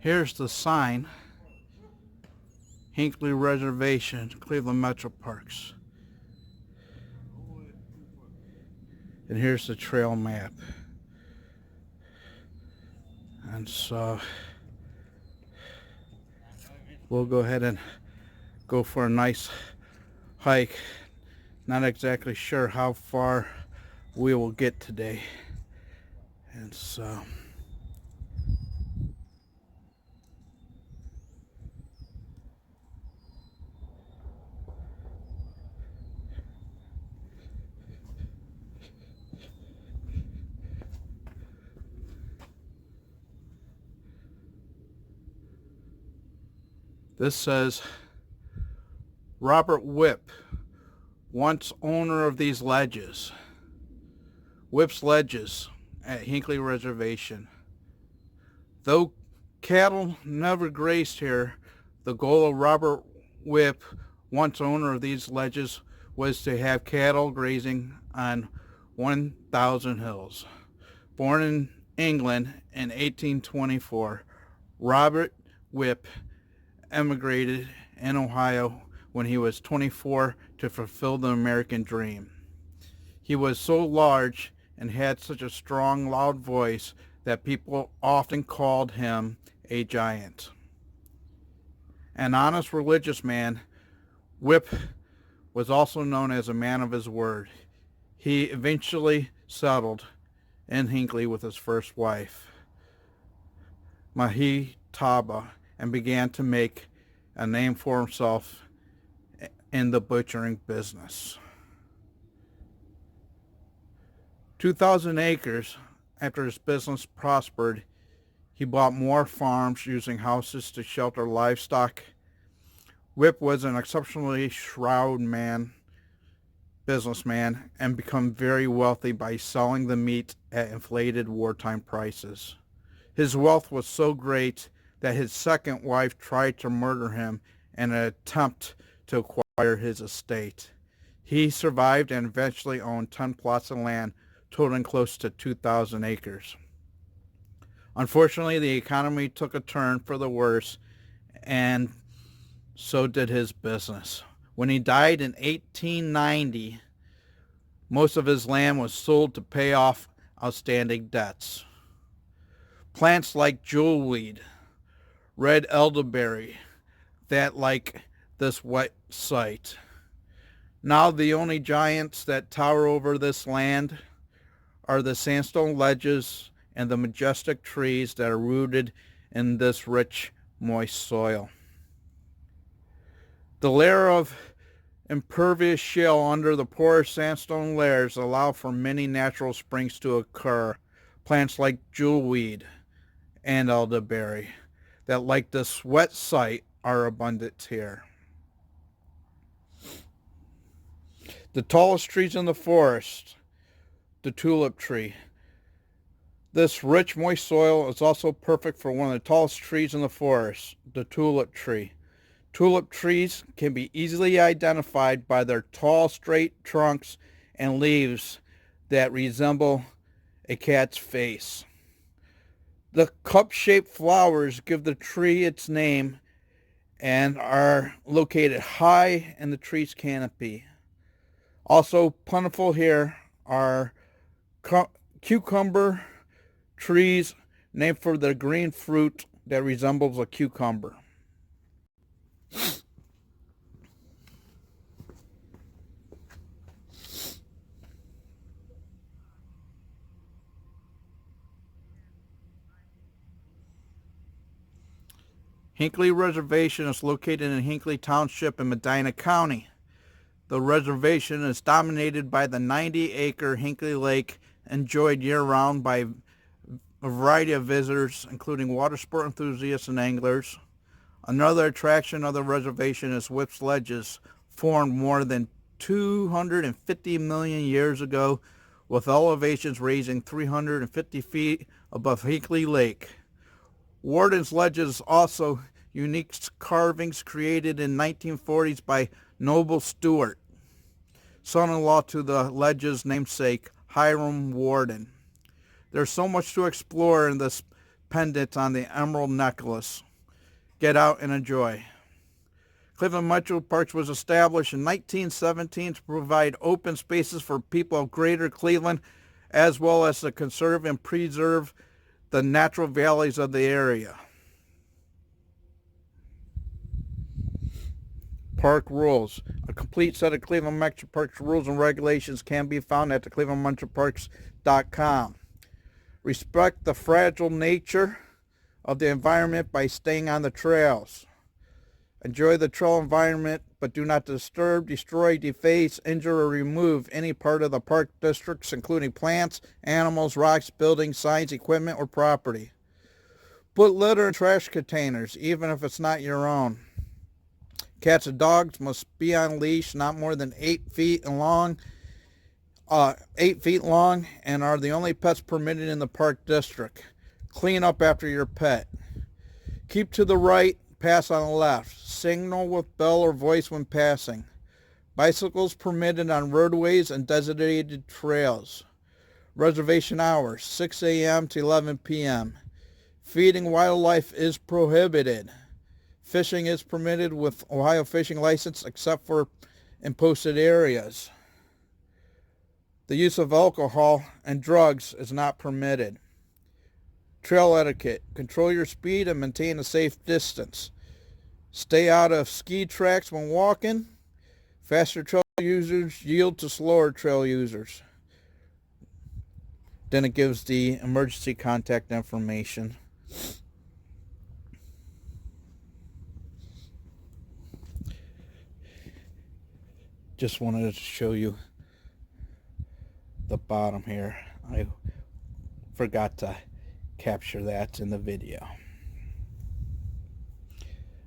Here's the sign, Hinckley Reservation, Cleveland Metro Parks. And here's the trail map. And so we'll go ahead and go for a nice hike. Not exactly sure how far we will get today. And so this says Robert Whipp, once owner of these ledges. Whipp's Ledges at Hinckley Reservation. Though cattle never grazed here, the goal of Robert Whipp, once owner of these ledges, was to have cattle grazing on 1,000 hills. Born in England in 1824, Robert Whipp emigrated in Ohio when he was 24 to fulfill the American dream. He was so large and had such a strong, loud voice that people often called him a giant. An honest religious man, Whipp was also known as a man of his word. He eventually settled in Hinckley with his first wife, Mahitaba, and began to make a name for himself in the butchering business. 2,000 acres. After his business prospered, he bought more farms using houses to shelter livestock. Whipp was an exceptionally shrewd businessman, and became very wealthy by selling the meat at inflated wartime prices. His wealth was so great that his second wife tried to murder him in an attempt to acquire his estate. He survived and eventually owned 10 plots of land totaling close to 2,000 acres. Unfortunately, the economy took a turn for the worse, and so did his business. When he died in 1890, most of his land was sold to pay off outstanding debts. Plants like jewelweed, red elderberry, that like this wet site. Now the only giants that tower over this land are the sandstone ledges and the majestic trees that are rooted in this rich, moist soil. The layer of impervious shale under the porous sandstone layers allow for many natural springs to occur. Plants like jewelweed and elderberry that, like this wet site, are abundant here. The tallest trees in the forest, the tulip tree. This rich, moist soil is also perfect for one of the tallest trees in the forest, the tulip tree. Tulip trees can be easily identified by their tall, straight trunks and leaves that resemble a cat's face. The cup-shaped flowers give the tree its name and are located high in the tree's canopy. Also plentiful here are cucumber trees named for the green fruit that resembles a cucumber. Hinckley Reservation is located in Hinckley Township in Medina County. The reservation is dominated by the 90-acre Hinckley Lake, enjoyed year-round by a variety of visitors, including water sport enthusiasts and anglers. Another attraction of the reservation is Whipp's Ledges, formed more than 250 million years ago, with elevations raising 350 feet above Hinckley Lake. Warden's Ledges also unique carvings created in 1940s by Noble Stewart, son-in-law to the Ledges namesake Hiram Warden. There's so much to explore in this pendant on the emerald necklace. Get out and enjoy. Cleveland Metro Parks was established in 1917 to provide open spaces for people of Greater Cleveland, as well as to conserve and preserve the natural valleys of the area. Park rules. A complete set of Cleveland Metro Parks rules and regulations can be found at the clevelandmetroparks.com. Respect the fragile nature of the environment by staying on the trails. Enjoy the trail environment, but do not disturb, destroy, deface, injure, or remove any part of the park districts, including plants, animals, rocks, buildings, signs, equipment, or property. Put litter in trash containers, even if it's not your own. Cats and dogs must be on leash, not more than 8 feet long, and are the only pets permitted in the park district. Clean up after your pet. Keep to the right, pass on the left. Signal with bell or voice when passing. Bicycles permitted on roadways and designated trails. Reservation hours, 6 a.m. to 11 p.m. Feeding wildlife is prohibited. Fishing is permitted with Ohio fishing license except for in posted areas. The use of alcohol and drugs is not permitted. Trail etiquette. Control your speed and maintain a safe distance. Stay out of ski tracks when walking. Faster trail users yield to slower trail users. Then it gives the emergency contact information. Just wanted to show you the bottom here. I forgot to capture that in the video.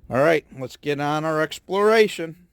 All right, let's get on our exploration.